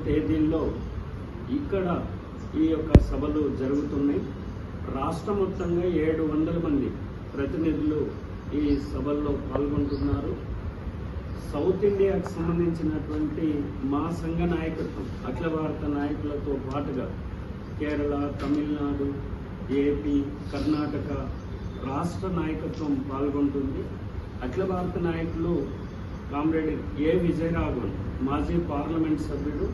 తేదీల్లో ఇక్కడ ఈ యొక్క సభలు జరుగుతున్నాయి. రాష్ట్ర మొత్తంగా 700 మంది ప్రతినిధులు ఈ సభల్లో పాల్గొంటున్నారు. సౌత్ ఇండియాకు సంబంధించినటువంటి మా సంఘ నాయకత్వం అఖిల భారత నాయకులతో పాటుగా కేరళ, తమిళనాడు, ఏపీ, కర్ణాటక రాష్ట్ర నాయకత్వం పాల్గొంటుంది. అఖిల భారత నాయకులు కామ్రేడ్ ఏ విజయరాఘవన్, మాజీ పార్లమెంట్ సభ్యుడు,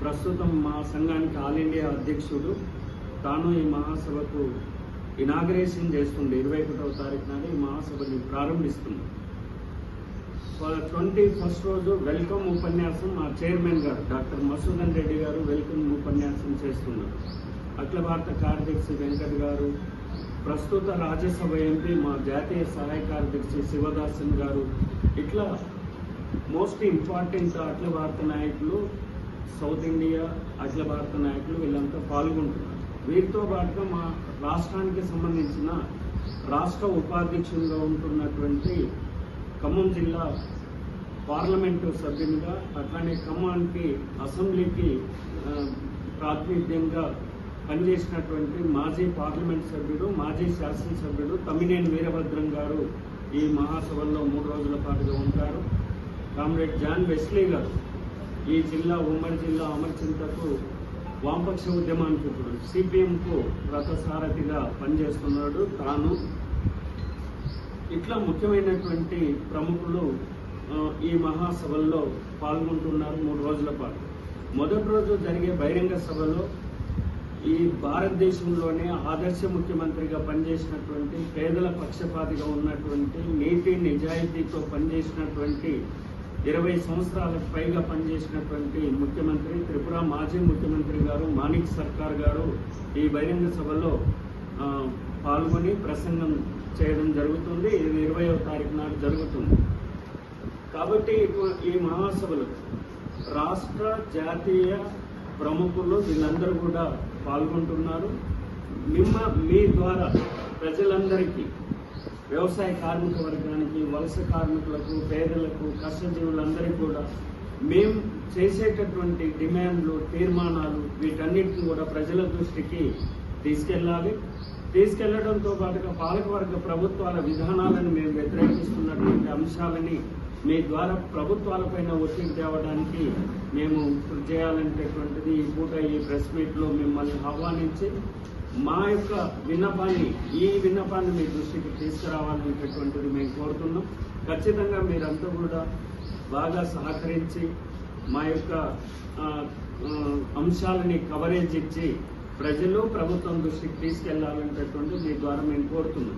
ప్రస్తుతం మా సంఘానికి ఆల్ ఇండియా అధ్యక్షుడు, తాను ఈ మహాసభకు ఇనాగ్రేషన్ చేస్తుంది. 21వ తారీఖు నాడు ఈ మహాసభని ప్రారంభిస్తుంది. 21st రోజు వెల్కమ్ ఉపన్యాసం మా చైర్మన్ గారు డాక్టర్ మసూదన్ రెడ్డి గారు వెల్కమ్ ఉపన్యాసం చేస్తున్నారు. అఖిల భారత కార్యదర్శి వెంకట్ గారు, ప్రస్తుత రాజ్యసభ ఎంపీ మా జాతీయ సహాయ కార్యదర్శి శివదాసన్ గారు, ఇట్లా మోస్ట్ ఇంపార్టెంట్ అఖిల భారత నాయకులు, సౌత్ ఇండియా అఖిల భారత నాయకులు వీళ్ళంతా పాల్గొంటున్నారు. వీరితో పాటుగా మా రాష్ట్రానికి సంబంధించిన రాష్ట్ర ఉపాధ్యక్షులుగా ఉంటున్నటువంటి ఖమ్మం జిల్లా పార్లమెంటు సభ్యునిగా, అట్లానే ఖమ్మానికి అసెంబ్లీకి ప్రాతినిధ్యంగా పనిచేసినటువంటి మాజీ పార్లమెంట్ సభ్యుడు, మాజీ శాసనసభ్యుడు తమ్మినేని వీరభద్రం గారు ఈ మహాసభల్లో 3 రోజుల పాటుగా ఉంటారు. కామ్రేడ్ జాన్ వెస్లీ గారు ఈ జిల్లా ఉమ్మడి జిల్లా అమర్చింతకు వామపక్ష ఉద్యమానికి ఇప్పుడు సిపిఎంకు రథసారథిగా పనిచేస్తున్నాడు తాను. ఇట్లా ముఖ్యమైనటువంటి ప్రముఖులు ఈ మహాసభల్లో పాల్గొంటున్నారు 3 రోజుల పాటు. మొదటి రోజు జరిగే బహిరంగ సభలో ఈ భారతదేశంలోనే ఆదర్శ ముఖ్యమంత్రిగా పనిచేసినటువంటి, పేదల పక్షపాతిగా ఉన్నటువంటి, నీతి నిజాయితీతో పనిచేసినటువంటి, 20 సంవత్సరాలకు పైగా పనిచేసినటువంటి ముఖ్యమంత్రి, త్రిపుర మాజీ ముఖ్యమంత్రి గారు మాణిక్ సర్కార్ గారు ఈ బహిరంగ సభలో పాల్గొని ప్రసంగం చేయడం జరుగుతుంది. ఇది 20వ తారీఖు నాడు జరుగుతుంది. కాబట్టి ఈ మహాసభలో రాష్ట్ర జాతీయ ప్రముఖులు వీళ్ళందరూ కూడా పాల్గొంటున్నారు. మీ ద్వారా ప్రజలందరికీ, వ్యవసాయ కార్మిక వర్గానికి, వలస కార్మికులకు, పేదలకు, కష్టజీవులందరికీ కూడా మేము చేసేటటువంటి డిమాండ్లు, తీర్మానాలు వీటన్నిటిని కూడా ప్రజల దృష్టికి తీసుకెళ్ళాలి. తీసుకెళ్లడంతో పాటుగా పాలకవర్గ ప్రభుత్వాల విధానాలను మేము వ్యతిరేకిస్తున్నటువంటి అంశాలని మీ ద్వారా ప్రభుత్వాలపైన ఒత్తిడి తేవడానికి మేము కృషి చేయాలనేటటువంటిది ఈ పూట ఈ ప్రెస్ మీట్లో మిమ్మల్ని ఆహ్వానించి మా యొక్క విన్నపాన్ని మీ దృష్టికి తీసుకురావాలనేటటువంటిది మేము కోరుతున్నాం. ఖచ్చితంగా మీరంతా కూడా బాగా సహకరించి మా యొక్క అంశాలని కవరేజ్ ఇచ్చి ప్రజలు ప్రభుత్వం దృష్టికి తీసుకెళ్లాలనేటటువంటి మీ ద్వారా మేము కోరుతున్నాం.